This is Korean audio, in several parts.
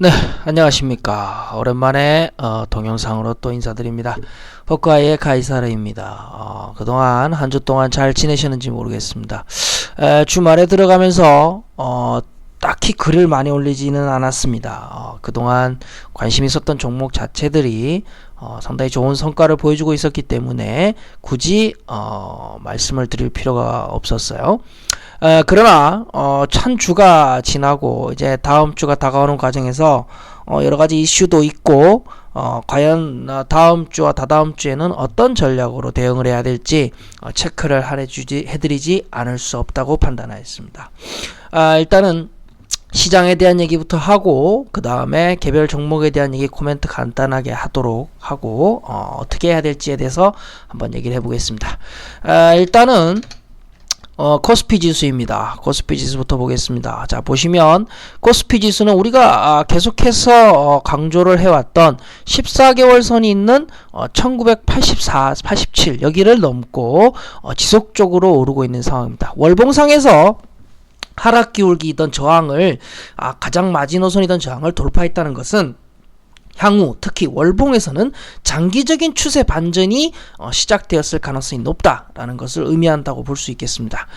네, 안녕하십니까. 오랜만에 동영상으로 또 인사드립니다. 호크아이의 카이사르입니다. 그동안 한 주 동안 잘 지내셨는지 모르겠습니다. 주말에 들어가면서 딱히 글을 많이 올리지는 않았습니다. 그동안 관심 있었던 종목 자체들이 상당히 좋은 성과를 보여주고 있었기 때문에 굳이 말씀을 드릴 필요가 없었어요. 그러나 한 주가 지나고 이제 다음 주가 다가오는 과정에서 여러 가지 이슈도 있고 과연 다음 주와 다다음 주에는 어떤 전략으로 대응을 해야 될지 체크를 해드리지 않을 수 없다고 판단하였습니다. 일단은 시장에 대한 얘기부터 하고 그 다음에 개별 종목에 대한 얘기 코멘트 간단하게 하도록 하고 어떻게 해야 될지에 대해서 한번 얘기를 해보겠습니다. 일단은 코스피 지수입니다. 코스피 지수부터 보겠습니다. 자, 보시면 코스피 지수는 우리가 계속해서 강조를 해왔던 14개월 선이 있는 1984, 87 여기를 넘고 지속적으로 오르고 있는 상황입니다. 월봉상에서 하락 기울기이던 저항을 가장 마지노선이던 저항을 돌파했다는 것은 향후 특히 월봉에서는 장기적인 추세 반전이 시작되었을 가능성이 높다라는 것을 의미한다고 볼 수 있겠습니다.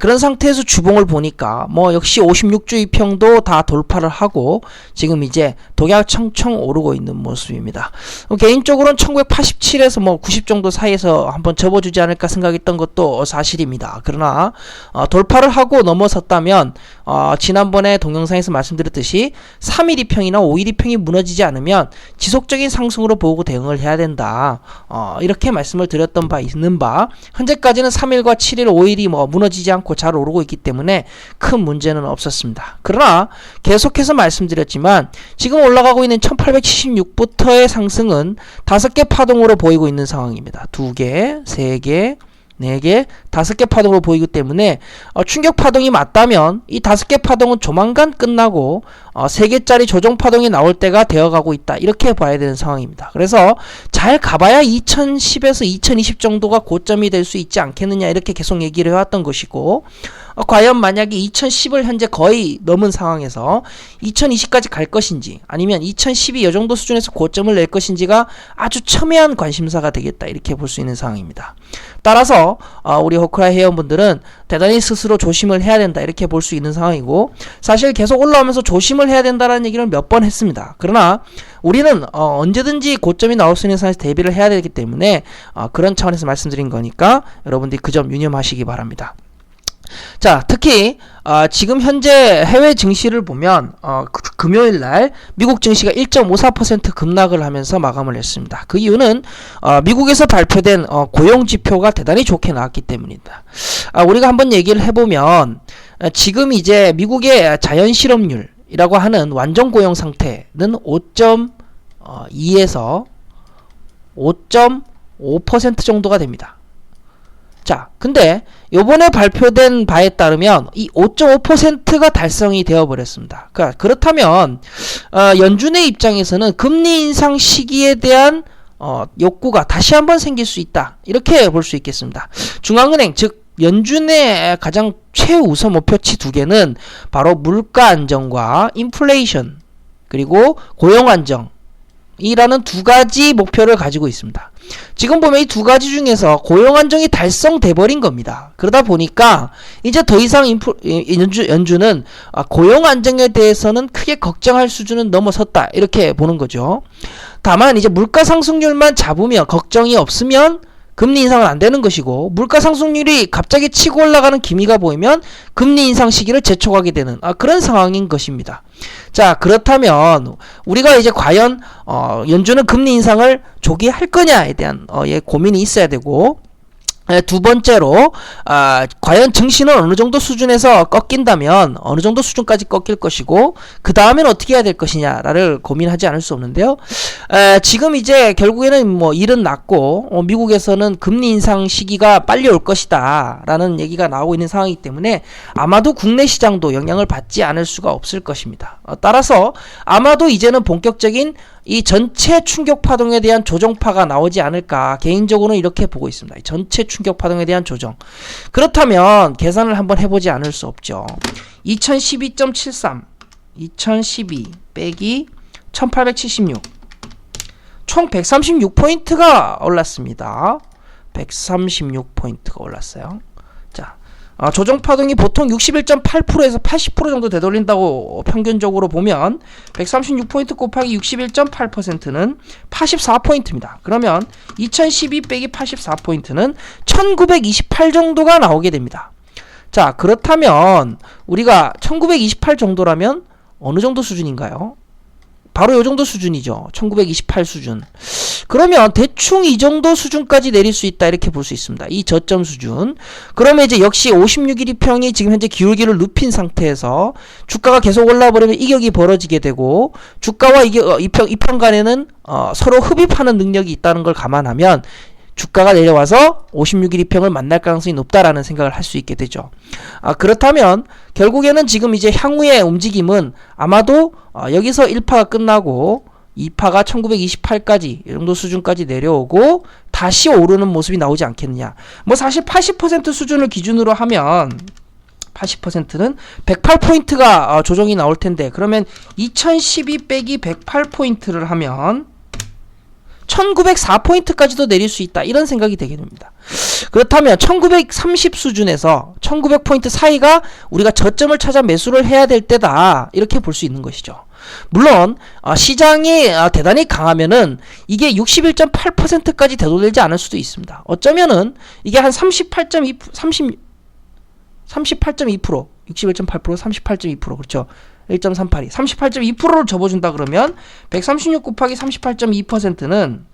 그런 상태에서 주봉을 보니까 역시 56주 2평도 다 돌파를 하고 지금 이제 독약청청 오르고 있는 모습입니다. 개인적으로는 1987에서 90 정도 사이에서 한번 접어주지 않을까 생각했던 것도 사실입니다. 그러나 돌파를 하고 넘어섰다면 지난번에 동영상에서 말씀드렸듯이 3일 2평이나 5일 2평이 무너지지 않으면 지속적인 상승으로 보고 대응을 해야 된다. 이렇게 말씀을 드렸던 바 있는 바 현재까지는 3일과 7일, 5일이 무너지지 않고 잘 오르고 있기 때문에 큰 문제는 없었습니다. 그러나 계속해서 말씀드렸지만 지금 올라가고 있는 1876부터의 상승은 5개 파동으로 보이고 있는 상황입니다. 2개, 3개, 4개, 5개 파동으로 보이기 때문에 충격 파동이 맞다면 이 5개 파동은 조만간 끝나고 3개짜리 조정 파동이 나올 때가 되어가고 있다. 이렇게 봐야 되는 상황입니다. 그래서 잘 가봐야 2010에서 2020 정도가 고점이 될 수 있지 않겠느냐 이렇게 계속 얘기를 해왔던 것이고 과연 만약에 2010을 현재 거의 넘은 상황에서 2020까지 갈 것인지 아니면 2012 이 정도 수준에서 고점을 낼 것인지가 아주 첨예한 관심사가 되겠다 이렇게 볼 수 있는 상황입니다. 따라서 우리 호크아이 회원분들은 대단히 스스로 조심을 해야 된다 이렇게 볼 수 있는 상황이고 사실 계속 올라오면서 조심을 해야 된다는 얘기를 몇 번 했습니다. 그러나 우리는 언제든지 고점이 나올 수 있는 상황에서 대비를 해야 되기 때문에 그런 차원에서 말씀드린 거니까 여러분들이 그 점 유념하시기 바랍니다. 자, 특히 지금 현재 해외 증시를 보면 금요일날 미국 증시가 1.54% 급락을 하면서 마감을 했습니다. 그 이유는 미국에서 발표된 고용지표가 대단히 좋게 나왔기 때문입니다. 우리가 한번 얘기를 해보면 지금 이제 미국의 자연실업률이라고 하는 완전고용 상태는 5.2에서 5.5% 정도가 됩니다. 자, 근데 요번에 발표된 바에 따르면 이 5.5%가 달성이 되어버렸습니다. 그렇다면 연준의 입장에서는 금리 인상 시기에 대한 욕구가 다시 한번 생길 수 있다. 이렇게 볼 수 있겠습니다. 중앙은행 즉 연준의 가장 최우선 목표치 2개는 바로 물가 안정과 인플레이션 그리고 고용 안정 이라는 2가지 목표를 가지고 있습니다. 지금 보면 이 2가지 중에서 고용 안정이 달성돼 버린 겁니다. 그러다 보니까 이제 더 이상 연준은 고용 안정에 대해서는 크게 걱정할 수준은 넘어섰다 이렇게 보는 거죠. 다만 이제 물가 상승률만 잡으면 걱정이 없으면 금리 인상은 안 되는 것이고 물가 상승률이 갑자기 치고 올라가는 기미가 보이면 금리 인상 시기를 재촉하게 되는 그런 상황인 것입니다. 자, 그렇다면 우리가 이제 과연 연준은 금리 인상을 조기 할 거냐에 대한 고민이 있어야 되고 두 번째로 과연 증시는 어느 정도 수준에서 꺾인다면 어느 정도 수준까지 꺾일 것이고 그 다음엔 어떻게 해야 될 것이냐를 고민하지 않을 수 없는데요. 지금 이제 결국에는 일은 났고 미국에서는 금리 인상 시기가 빨리 올 것이다 라는 얘기가 나오고 있는 상황이기 때문에 아마도 국내 시장도 영향을 받지 않을 수가 없을 것입니다. 따라서 아마도 이제는 본격적인 이 전체 충격 파동에 대한 조정파가 나오지 않을까 개인적으로는 이렇게 보고 있습니다. 전체 충격 파동에 대한 조정. 그렇다면 계산을 한번 해보지 않을 수 없죠. 2012.73 2012 빼기 1876 총 136포인트가 올랐습니다. 136포인트가 올랐어요. 자, 조정파동이 보통 61.8%에서 80% 정도 되돌린다고 평균적으로 보면 136포인트 곱하기 61.8%는 84포인트입니다. 그러면 2012 빼기 84포인트는 1928 정도가 나오게 됩니다. 자, 그렇다면 우리가 1928 정도라면 어느 정도 수준인가요? 바로 요 정도 수준이죠. 1928 수준. 그러면 대충 이 정도 수준까지 내릴 수 있다 이렇게 볼 수 있습니다. 이 저점 수준. 그러면 이제 역시 56일 이평이 지금 현재 기울기를 눕힌 상태에서 주가가 계속 올라버리면 이격이 벌어지게 되고 주가와 이평 간에는 서로 흡입하는 능력이 있다는 걸 감안하면 주가가 내려와서 56일 이평을 만날 가능성이 높다라는 생각을 할 수 있게 되죠. 그렇다면 결국에는 지금 이제 향후의 움직임은 아마도 여기서 1파가 끝나고 2파가 1928까지 이 정도 수준까지 내려오고 다시 오르는 모습이 나오지 않겠느냐. 뭐 사실 80% 수준을 기준으로 하면 80%는 108포인트가 조정이 나올 텐데 그러면 2012 빼기 108포인트를 하면 1904포인트까지도 내릴 수 있다 이런 생각이 되게 됩니다. 그렇다면 1930 수준에서 1900포인트 사이가 우리가 저점을 찾아 매수를 해야 될 때다 이렇게 볼 수 있는 것이죠. 물론 시장이 대단히 강하면은 이게 61.8%까지 되돌리지 않을 수도 있습니다. 어쩌면은 이게 한 38.2% 61.8% 38.2% 그렇죠. 1.382 38.2%를 접어준다 그러면 136 곱하기 38.2%는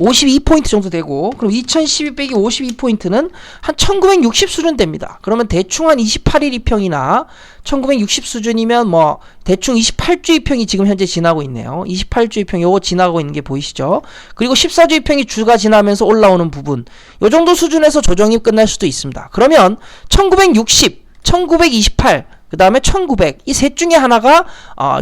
52포인트 정도 되고 그럼 2012 빼기 52포인트는 한 1960 수준 됩니다. 그러면 대충 한 28일 이평이나 1960 수준이면 뭐 대충 28주 이평이 지금 현재 지나고 있네요. 28주 이평 요거 지나고 있는 게 보이시죠? 그리고 14주 이평이 주가 지나면서 올라오는 부분 요 정도 수준에서 조정이 끝날 수도 있습니다. 그러면 1960, 1928 그 다음에 1900 이 셋 중에 하나가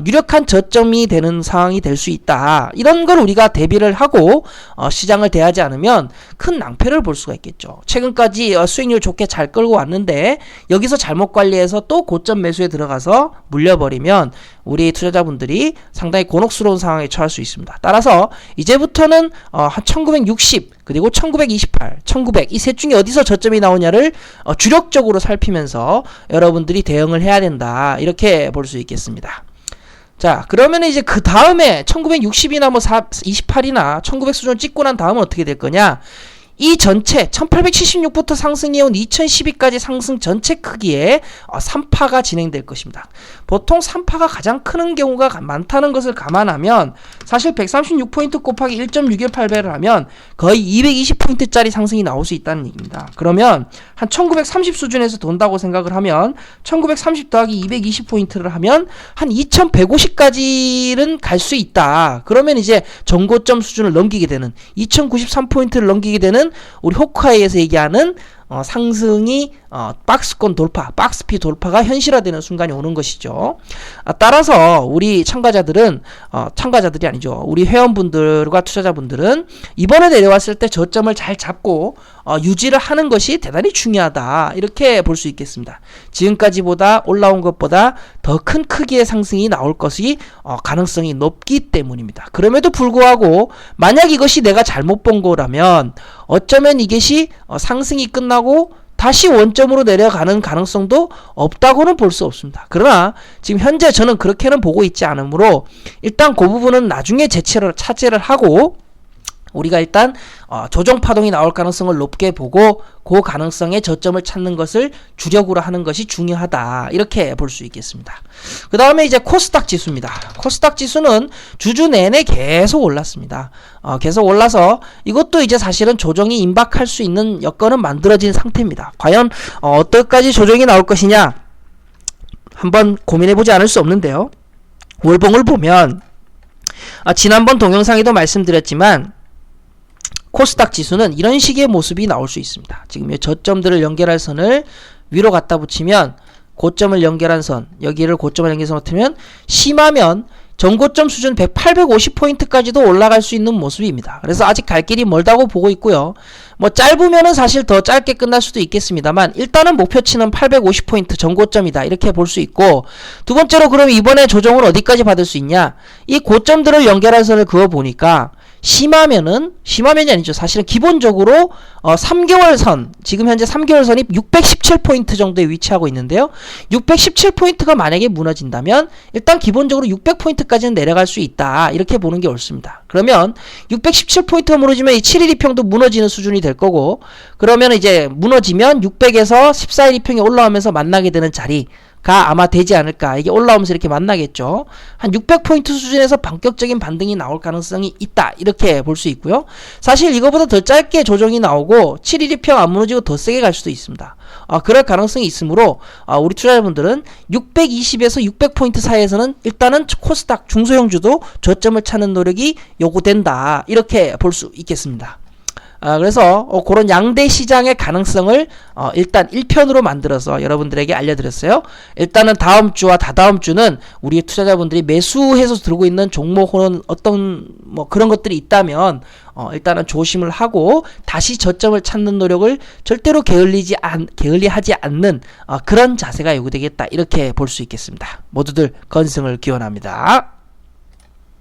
유력한 저점이 되는 상황이 될 수 있다. 이런 걸 우리가 대비를 하고 시장을 대하지 않으면 큰 낭패를 볼 수가 있겠죠. 최근까지 수익률 좋게 잘 끌고 왔는데 여기서 잘못 관리해서 또 고점 매수에 들어가서 물려버리면 우리 투자자분들이 상당히 곤혹스러운 상황에 처할 수 있습니다. 따라서 이제부터는 한 1960 그리고 1928, 1900 이 셋 중에 어디서 저점이 나오냐를 주력적으로 살피면서 여러분들이 대응을 해야 된다. 이렇게 볼 수 있겠습니다. 자, 그러면 이제 그 다음에 1960이나 뭐 28이나 1900 수준을 찍고 난 다음은 어떻게 될 거냐? 이 전체 1876부터 상승해온 2012까지 상승 전체 크기의 3파가 진행될 것입니다. 보통 3파가 가장 크는 경우가 많다는 것을 감안하면 사실 136포인트 곱하기 1.618배를 하면 거의 220포인트짜리 상승이 나올 수 있다는 얘기입니다. 그러면 한 1930 수준에서 돈다고 생각을 하면 1930 더하기 220포인트를 하면 한 2150까지는 갈 수 있다. 그러면 이제 전고점 수준을 넘기게 되는 2093포인트를 넘기게 되는 우리 호크아이에서 얘기하는 상승이 박스권 돌파, 박스피 돌파가 현실화되는 순간이 오는 것이죠. 따라서 우리 참가자들이 아니죠. 우리 회원분들과 투자자분들은 이번에 내려왔을 때 저점을 잘 잡고 유지를 하는 것이 대단히 중요하다. 이렇게 볼 수 있겠습니다. 지금까지보다 올라온 것보다 더 큰 크기의 상승이 나올 것이 가능성이 높기 때문입니다. 그럼에도 불구하고 만약 이것이 내가 잘못 본 거라면 어쩌면 이것이 상승이 끝나고 다시 원점으로 내려가는 가능성도 없다고는 볼 수 없습니다. 그러나 지금 현재 저는 그렇게는 보고 있지 않으므로 일단 그 부분은 나중에 차지를 하고 우리가 일단 조정 파동이 나올 가능성을 높게 보고 그 가능성의 저점을 찾는 것을 주력으로 하는 것이 중요하다. 이렇게 볼 수 있겠습니다. 그 다음에 이제 코스닥 지수입니다. 코스닥 지수는 주주 내내 계속 올랐습니다. 계속 올라서 이것도 이제 사실은 조정이 임박할 수 있는 여건은 만들어진 상태입니다. 과연 어떨까지 조정이 나올 것이냐 한번 고민해보지 않을 수 없는데요. 월봉을 보면 지난번 동영상에도 말씀드렸지만 코스닥 지수는 이런 식의 모습이 나올 수 있습니다. 지금 이 저점들을 연결할 선을 위로 갖다 붙이면 고점을 연결한 선, 여기를 고점을 연결해서 놓으면 심하면 전고점 수준 850포인트까지도 올라갈 수 있는 모습입니다. 그래서 아직 갈 길이 멀다고 보고 있고요. 뭐 짧으면은 사실 더 짧게 끝날 수도 있겠습니다만 일단은 목표치는 850포인트 전고점이다 이렇게 볼 수 있고, 두 번째로 그럼 이번에 조정을 어디까지 받을 수 있냐, 이 고점들을 연결한 선을 그어 보니까 심하면이 아니죠. 사실은 기본적으로 3개월 선, 지금 현재 3개월 선이 617포인트 정도에 위치하고 있는데요. 617포인트가 만약에 무너진다면 일단 기본적으로 600포인트까지는 내려갈 수 있다 이렇게 보는 게 옳습니다. 그러면 617포인트가 무너지면 이 7일 이평도 무너지는 수준이 될 거고, 그러면 이제 무너지면 600에서 14일 이평이 올라오면서 만나게 되는 자리가 아마 되지 않을까. 이게 올라오면서 이렇게 만나겠죠. 한 600포인트 수준에서 반격적인 반등이 나올 가능성이 있다 이렇게 볼 수 있고요. 사실 이거보다 더 짧게 조정이 나오고 7일 이평 안 무너지고 더 세게 갈 수도 있습니다. 그럴 가능성이 있으므로 우리 투자자분들은 620에서 600포인트 사이에서는 일단은 코스닥 중소형주도 저점을 찾는 노력이 요구된다 이렇게 볼 수 있겠습니다. 그래서 그런 양대 시장의 가능성을 일단 1편으로 만들어서 여러분들에게 알려드렸어요. 일단은 다음 주와 다다음 주는 우리 투자자분들이 매수해서 들고 있는 종목 혹은 어떤 뭐 그런 것들이 있다면 일단은 조심을 하고 다시 저점을 찾는 노력을 절대로 게을리하지 않는 그런 자세가 요구되겠다 이렇게 볼 수 있겠습니다. 모두들 건승을 기원합니다.